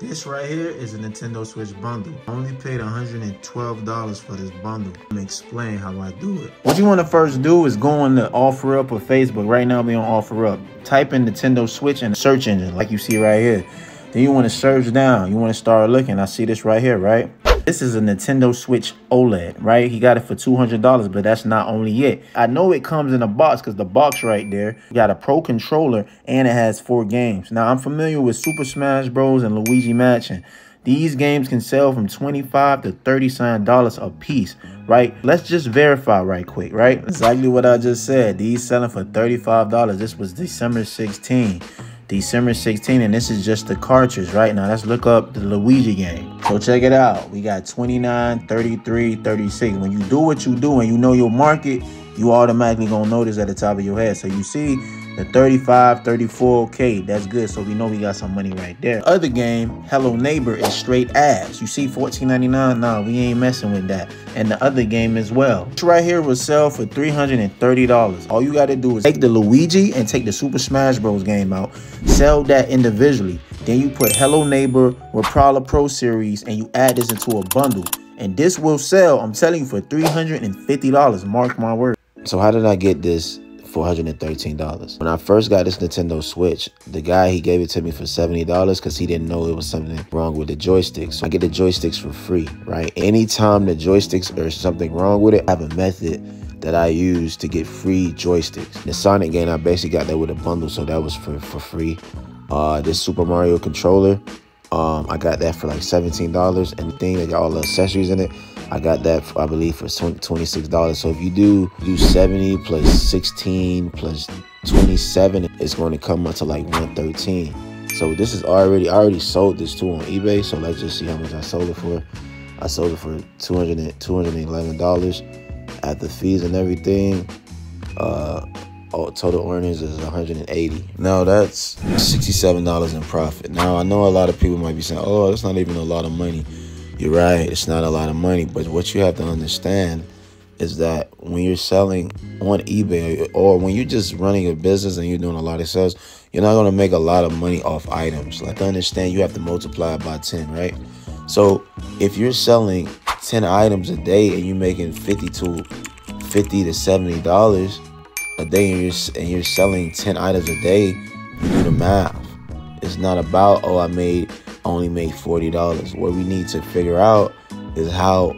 This right here is a Nintendo Switch bundle. I only paid $112 for this bundle. I'm gonna explain how I do it. What you want to first do is go on the OfferUp or Facebook. Right now we on OfferUp. Type in Nintendo Switch in the search engine like you see right here. Then you want to search down. You want to start looking. I see this right here, right? This is a Nintendo Switch OLED, right? He got it for $200, but that's not only it. I know it comes in a box because the box right there, you got a Pro controller and it has 4 games. Now, I'm familiar with Super Smash Bros. And Luigi Mansion. These games can sell from $25 to $30 a piece, right? Let's just verify right quick, right? Exactly what I just said. These selling for $35. This was December 16. December 16, and this is just the cartridge. Right now, let's look up the Luigi game. So check it out. We got 29, 33, 36. When you do what you do and you know your market, you automatically gonna notice at the top of your head. So you see the 35, 34, okay, that's good. So we know we got some money right there. The other game, Hello Neighbor, is straight ass. You see $14.99? No, we ain't messing with that. And the other game as well. This right here will sell for $330. All you gotta do is take the Luigi and take the Super Smash Bros. Game out. Sell that individually. Then you put Hello Neighbor with Prowler Pro Series and you add this into a bundle. And this will sell, I'm telling you, for $350. Mark my word. So how did I get this for $113? When I first got this Nintendo Switch, the guy, he gave it to me for $70 because he didn't know it was something wrong with the joysticks. So I get the joysticks for free, right? Anytime the joysticks or something wrong with it, I have a method that I use to get free joysticks. The Sonic game, I basically got that with a bundle, so that was for free. This Super Mario controller, I got that for like $17. And the thing, they got all the accessories in it. I got that, I believe, for $26. So if you do 70 plus 16 plus 27, it's going to come up to like $113. So this is I already sold this too on eBay. So let's just see how much I sold it for. I sold it for $211 after fees and everything. Total earnings is $180. Now that's $67 in profit. Now I know a lot of people might be saying, "Oh, that's not even a lot of money." You're right, it's not a lot of money, but what you have to understand is that when you're selling on eBay or when you're just running a business and you're doing a lot of sales, you're not going to make a lot of money off items. Like, understand, you have to multiply it by 10, right? So if you're selling 10 items a day and you're making $50 to $70 a day and you're selling 10 items a day, you do the math. It's not about, oh, I only made $40. What we need to figure out is how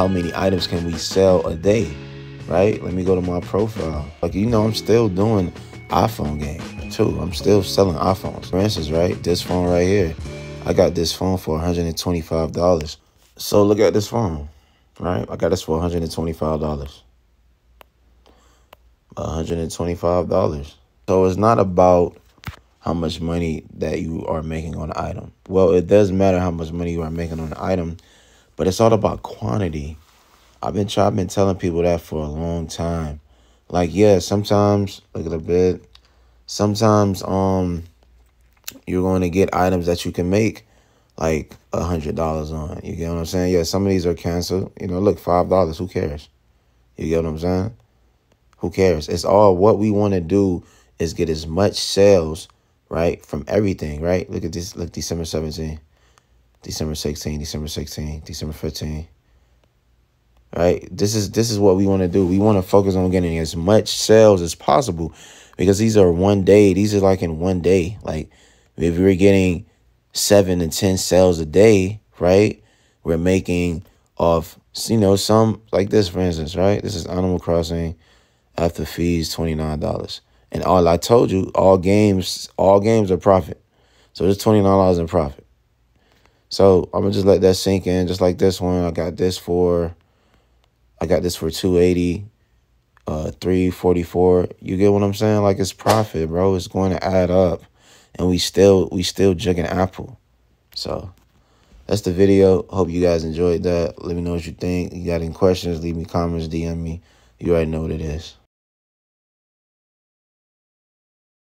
many items can we sell a day, right? Let me go to my profile. Like, you know, I'm still doing iPhone game too. I'm still selling iPhones. For instance, right, this phone right here, I got this phone for $125. So look at this phone, right? I got this for $125. $125. So it's not about how much money that you are making on an item. Well, it does matter how much money you are making on an item, but it's all about quantity. I've been telling people that for a long time. Like, yeah, sometimes, look at the bid. Sometimes you're going to get items that you can make like $100 on. You get what I'm saying? Yeah, some of these are canceled. You know, look, $5. Who cares? You get what I'm saying? Who cares? It's all what we want to do is get as much sales, right, from everything, right? Look at this. Look, December 17, December 16, December 16, December 15. Right? This is what we want to do. We want to focus on getting as much sales as possible because these are one day. These are like in one day. Like if we're getting 7 to 10 sales a day, right? We're making off, you know, some like this, for instance, right? This is Animal Crossing after fees, $29. And all I told you, all games are profit. So there's $29 in profit. So I'm gonna just let that sink in, just like this one. I got this for $280, $344. You get what I'm saying? Like, it's profit, bro. It's going to add up, and we still jugging Apple. So that's the video. Hope you guys enjoyed that. Let me know what you think. You got any questions? Leave me comments, DM me. You already know what it is.